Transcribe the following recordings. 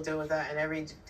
deal with that in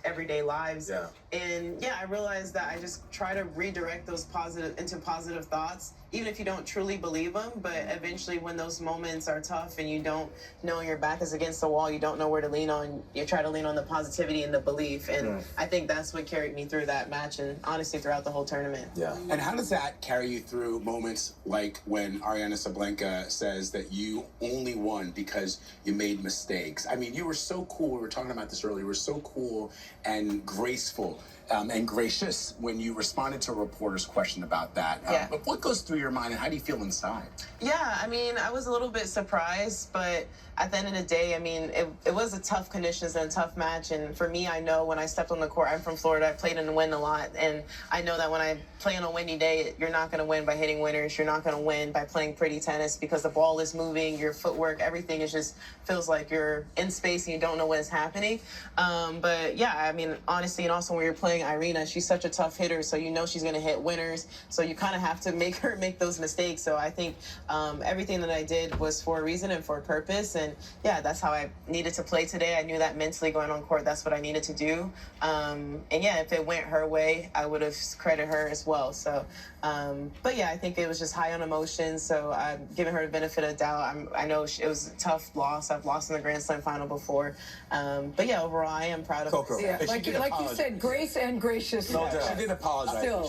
everyday lives. Yeah. And yeah, I realized that I just try to redirect those positive thoughts, even if you don't truly believe them. But eventually, when those moments are tough and you don't know your back is against the wall, you don't know where to lean on. You try to lean on the positivity and the belief, and I think that's what carried me through that match, and honestly throughout the whole tournament. Yeah. And how does that carry you through moments like when Ariana Sablenka says that you only won because you made mistakes? I mean, you were so cool. We were talking about this earlier. You were so cool and graceful and gracious when you responded to a reporter's question about that. But what goes through your mind, and how do you feel inside? Yeah, I mean, I was a little bit surprised, but at the end of the day, I mean, it was a tough conditions and a tough match. And for me, I know when I stepped on the court, I'm from Florida, I played in the wind a lot. And I know that when I play on a windy day, you're not going to win by hitting winners. You're not going to win by playing pretty tennis because the ball is moving, your footwork, everything is just feels like you're in space and you don't know what is happening. But yeah, I mean, honestly, and also when you're playing Irina, she's such a tough hitter, so you know she's going to hit winners. So you kind of have to make her make those mistakes. So I think everything that I did was for a reason and for a purpose. And yeah, that's how I needed to play today. I knew that mentally going on court, that's what I needed to do. And yeah, if it went her way, I would have credited her as well. So, but yeah, I think it was just high on emotions. So I'm giving her the benefit of the doubt. I know it was a tough loss. I've lost in the Grand Slam final before. But yeah, overall, I am proud of her. Coco. Yeah, like you said, grace and gracious. No doubt. She did apologize. Still.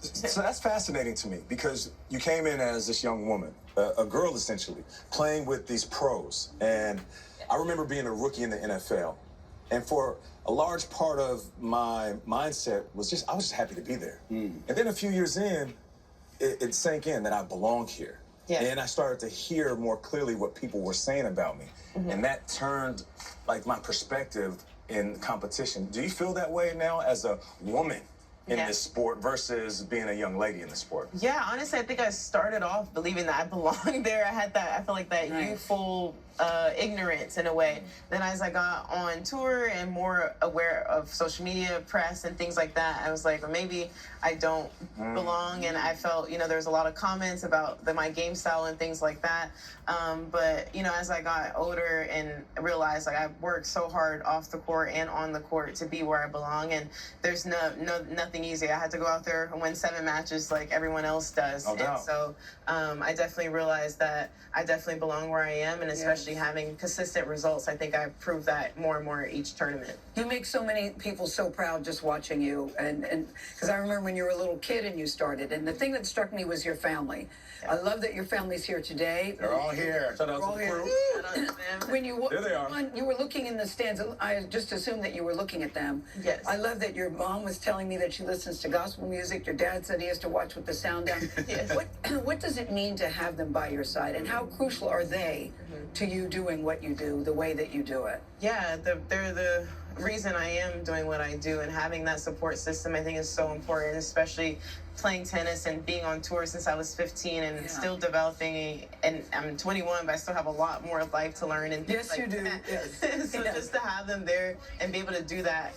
So that's fascinating to me because you came in as this young woman, a girl essentially, playing with these pros. And I remember being a rookie in the NFL. And for a large part of my mindset was I was just happy to be there. And then a few years in, it sank in that I belong here. Yeah. And I started to hear more clearly what people were saying about me. And that turned like my perspective in competition. Do you feel that way now as a woman in this sport versus being a young lady in the sport? Yeah, honestly, I think I started off believing that I belonged there. I felt like that youthful ignorance in a way. Then as I got on tour and more aware of social media, press, and things like that, I was like, well, maybe I don't belong. And I felt, there was a lot of comments about my game style and things like that. But, as I got older and realized like I worked so hard off the court and on the court to be where I belong, and there's nothing easy. I had to go out there and win 7 matches like everyone else does. No doubt. And so I definitely realized that I definitely belong where I am, and especially having consistent results. I think I proved that more and more each tournament. You make so many people so proud just watching you, and because I remember when you were a little kid and you started, and the thing that struck me was your family. I love that your family's here today. They're all here. Shout out to all the here. crew. When you There they are. you were looking in the stands, I just assumed that you were looking at them. Yes. I love that your mom was telling me that she listens to gospel music. Your dad said he has to watch with the sound down. Yes. What does it mean to have them by your side, and how crucial are they to you doing what you do the way that you do it? Yeah, they're the reason I am doing what I do, and having that support system I think is so important, especially playing tennis and being on tour since I was 15 and still developing, and I'm 21, but I still have a lot more life to learn and things Yes, you do. that. Yes. So just to have them there and be able to do that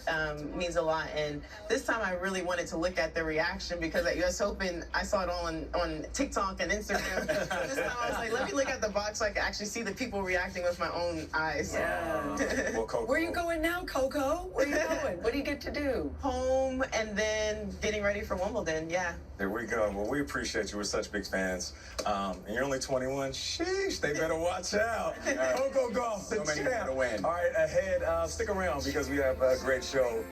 means a lot. And this time I really wanted to look at the reaction because at US Open, I saw it all on TikTok and Instagram. This time I was like, let me look at the box so I can actually see the people reacting with my own eyes. Yeah. Well, Coco. Where are you going now, Coco? Where are you going? What do you get to do? Home and then getting ready for Wimbledon. Yeah. There we go. Well, we appreciate you. We're such big fans. And you're only 21. Sheesh, they better watch out. Coco Gauff, the So many champ. more to win. All right, ahead. Stick around because we have a great show.